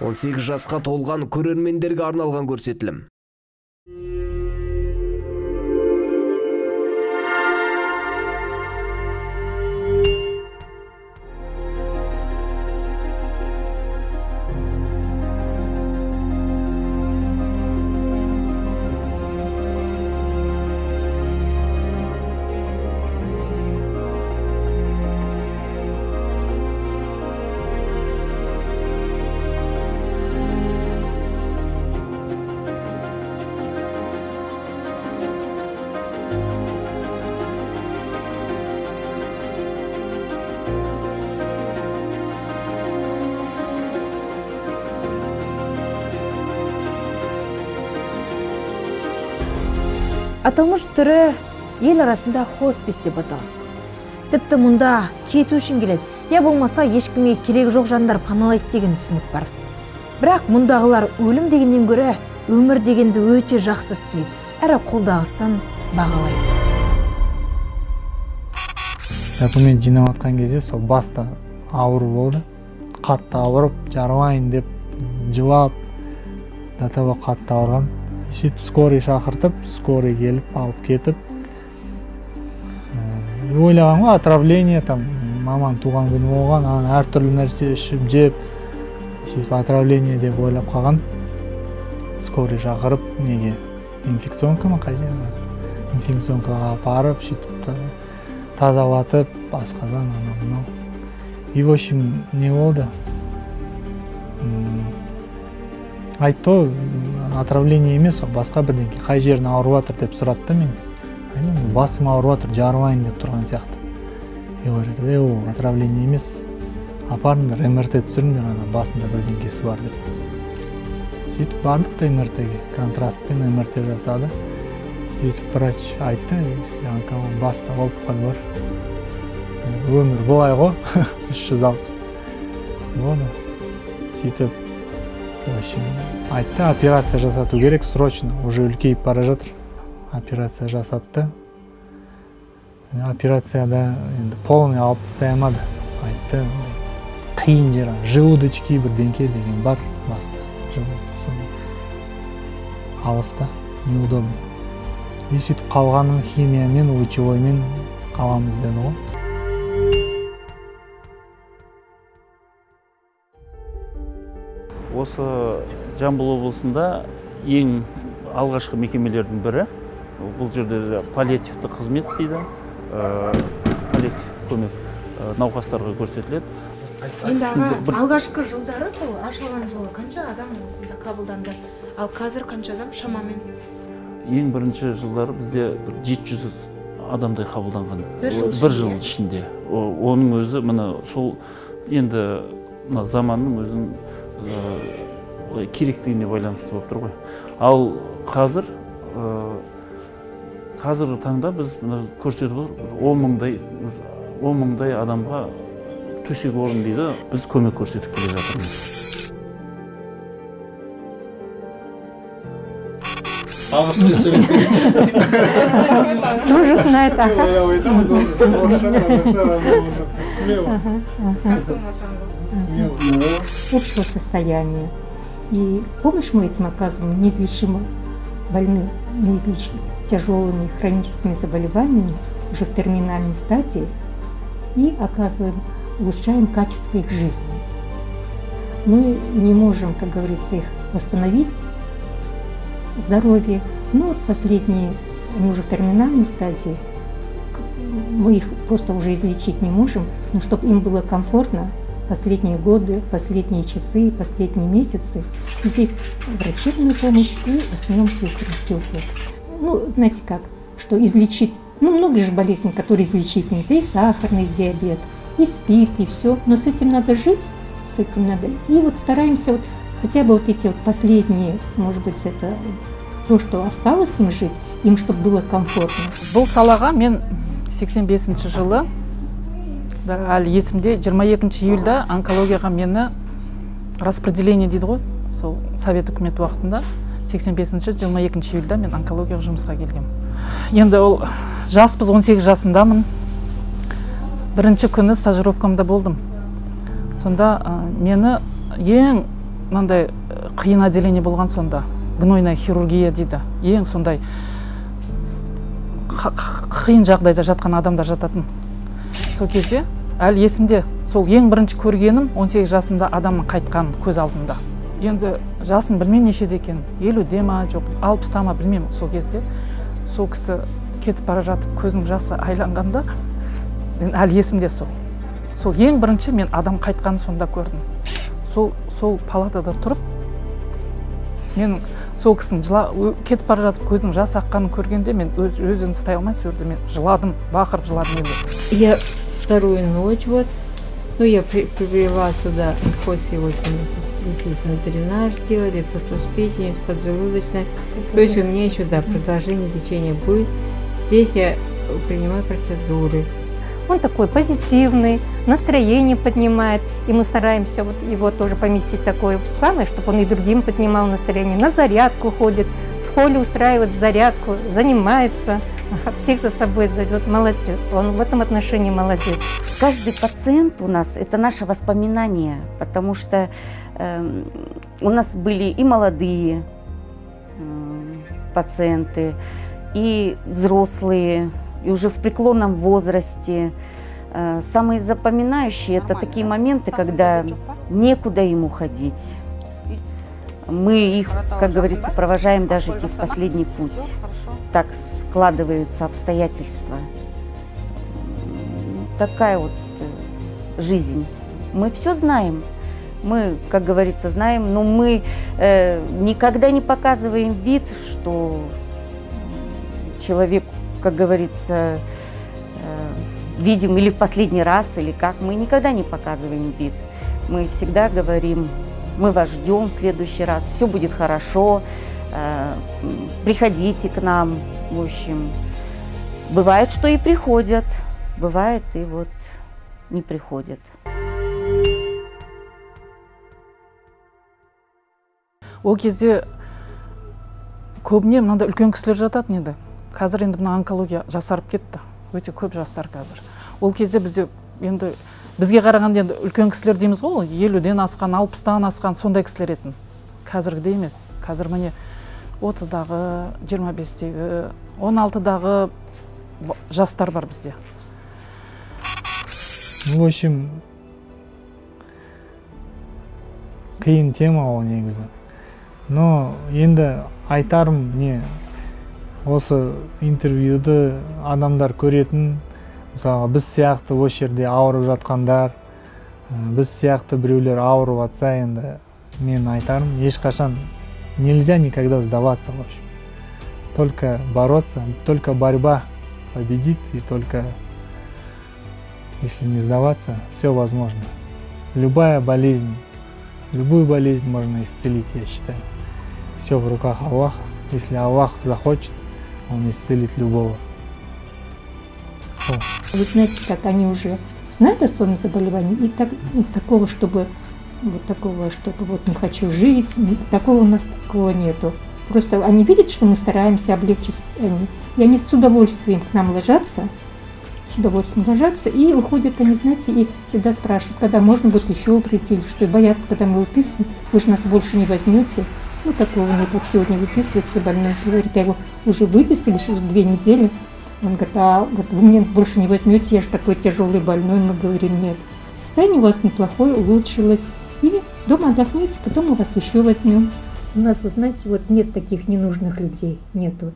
18 жасқа толған көрермендерге арналған көрсетілім. Аталмыш түрі ел арасында хоспис деп аталады. Тіпті мұнда кету үшін келеді, я болмаса ешкімге керек жоқ жандар паналайды деген түсінік бар. Бірақ мұндағылар өлім дегеннен гөрі өмір дегенді өте жақсы түсінеді, әрі қолдағысын бағалайды. Документ жинап атқан кезде сол баста ауыр болды. Қатты ауырып, жарылайын деп жылап, датаба қатты ауырған. Сөйтіп скорый шақыртып, скорый келіп, алып кетіп. Ойлаған ғой, отравление, маман туған күні болған, әртүрлі нәрсе ішіп, жеп, сөйтіп отравление деп ойлап қалған. Скорый шақырып, неге? Инфекционка ма қай жерде? Инфекционкаға апарып, сөйтіп тазалатып, басқазан, анау. И в общем, не болды? Айтты, отравление емес, басқа бірдеңке, қай жерін ауырып жатыр деп сұратты мен. Басым ауырып жатыр, жарылайын деп тұрған сияқты. Говорит, ол отравление емес, апарыңдар, МРТ түсіріңдер, ана басында бірдеңкесі бар деп. Сөйтіп бардық МРТ-ге, контрастпен МРТ жасады. Сөйтіп врач айтты, баста опухоль бар. Өмір болай ғой, 360. Болды. Сөйтіп айтты, операция жасату керек, срочно, уже үлкейіп бара жатыр. Операция жасатты. Операцияда полный алып тастай алмады. Айтты, қиын жер, желудочки бірдеңке деген бар баста. Алыста, неудобно. И сөйтіп қалғанын химиямен, лучевоймен қаламыз деді ғой. Осы Жамбыл облысында ең алғашқы мекемелердің бірі. Бұл жерде паллиативті қызмет дейді. Паллиативті көмек науқастарға көрсетіледі. Енді алғашқы жылдары сол ашылған жылы қанша адам осында қабылданды? Ал қазір қанша адам шамамен? Ең бірінші жылдары бізде 700 адамдай қабылданған. Бір жыл ішінде. Оның өзі, сол енді заманның өзін керектігіне байланысты болып тұр ғой. Ал қазіргі таңда біз көрсетіп 10 мыңдай адамға төсек орын дейді, біз көмек көрсетіп келе жатырмыз. Дружественно это. Общего состояния. И помощь мы этим оказываем неизлечимо больным, неизлечимо тяжелыми хроническими заболеваниями, уже в терминальной стадии, и оказываем, улучшаем качество их жизни. Мы не можем, как говорится, их восстановить, здоровье, но последние, они уже в терминальной стадии, мы их просто уже излечить не можем, но чтобы им было комфортно, последние годы, последние часы, последние месяцы. Здесь врачебная помощь и в основном сестринский уход. Знаете как, что излечить, много же болезней, которые излечить нельзя, и сахарный диабет, и СПИД, и все. Но с этим надо жить, с этим надо. И стараемся хотя бы эти последние, может быть, это то, что осталось им жить, им чтобы было комфортно. Бұл салаға мен 85 жылы, әлі есімде, 22 июльда онкологияға мені распределение дейді ғой, сол Совет үкіметі уақытында 85-22 июльда мен онкологияға жұмысқа келгем. Енді ол жаспыз, 18 жасымдамын. Бірінші күні стажировкамда болдым. Сонда мені ең мынандай қиын отделение болған сонда, гнойная хирургия дейді. Ең сондай қиын жағдайда жатқан адамдар жататын. Сол кезде әлі есімде, сол ең бірінші көргенім 18 жасымда адамның қайтқан көз алдымда. Енді жасым білмеймін нешеде екен, 50-де ма, жоқ 60-та ма білмеймін. Сол кезде сол кісі кетіп бара жатып көзінің жасы айланғанда, мен әлі есімде сол. Сол ең бірінші мен адам қайтқанын сонда көрдім. Сол палатада тұрып, мен сол кісінің кетіп бара жатып көзінің жасы аққанын көргенде, мен өзімді ұстай алмай сол жерде мен жыладым, бақырып жыладым. Я вторую ночь вот, я привела сюда ход сегодня, действительно дренаж делали, то, что с печенью, с поджелудочной. То есть у меня еще, да, продолжение лечения будет. Здесь я принимаю процедуры. Он такой позитивный, настроение поднимает, и мы стараемся вот его тоже поместить такое самое, чтобы он и другим поднимал настроение. На зарядку ходит, в холле устраивает зарядку, занимается, всех за собой зовет. Молодец, он в этом отношении молодец. Каждый пациент у нас – это наше воспоминание, потому что у нас были и молодые пациенты, и взрослые, и уже в преклонном возрасте. Самые запоминающие – это такие моменты, когда некуда им уходить. Мы их, как говорится, провожаем даже идти в последний путь. Так складываются обстоятельства. Такая вот жизнь. Мы все знаем. Мы, как говорится, знаем, но мы никогда не показываем вид, что человек, как говорится, видим или в последний раз, или как. Мы никогда не показываем вид. Мы всегда говорим, мы вас ждем в следующий раз, все будет хорошо, приходите к нам. В общем, бывает, что и приходят, бывает и вот не приходят. Ол кезде көбіне мынандай үлкен кісілер жататын еді. Қазір енді мына онкология жасарып кетті. Өте көп жастар қазір. Ол кезде бізге қарағанда енді үлкен кісілер дейміз ғой, 50-ден асқан, 60-тан асқан сондай кісілер етін. Қазіргідей емес. Қазір міне 30-дағы, 25-тегі, 16-дағы жастар бар бізде. В общем, қиын тема ол негізі. Но енді айтарым не, осы интервьюді адамдар көретін, мысалы біз сияқты осы жерде ауырып жатқандар, біз сияқты біреулер ауырып жатса, енді мен айтарым, ешқашан нельзя никогда сдаваться, в общем. Только бороться, только борьба победит, и только если не сдаваться, все возможно. Любую болезнь можно исцелить, я считаю. Все в руках Аллаха. Если Аллах захочет, Он исцелит любого. Вы знаете, как они уже знают о своем заболевании, и такого, чтобы вот не хочу жить, такого у нас такого нету. Просто они видят, что мы стараемся облегчить состояние, и они с удовольствием к нам ложатся, и уходят, они, знаете, и всегда спрашивают, когда можно будет еще прийти, или что, и боятся, когда мы выписываем, вы же нас больше не возьмете. Ну, такого нет, вот сегодня выписывается больной, говорит, я его уже выписали, уже 2 недели. Он говорит, вы меня больше не возьмете, я же такой тяжелый больной. Мы говорим, нет, состояние у вас неплохое, улучшилось, и дома отдохните, потом мы вас еще возьмем. У нас, вы знаете, вот нет таких ненужных людей, нету.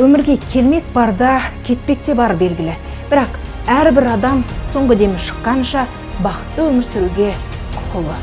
Өмірге келмек барда, кетпек те бар белгілі. Бірақ әрбір адам соңғы демі шыққанша бақытты өмір сүруге құқылы.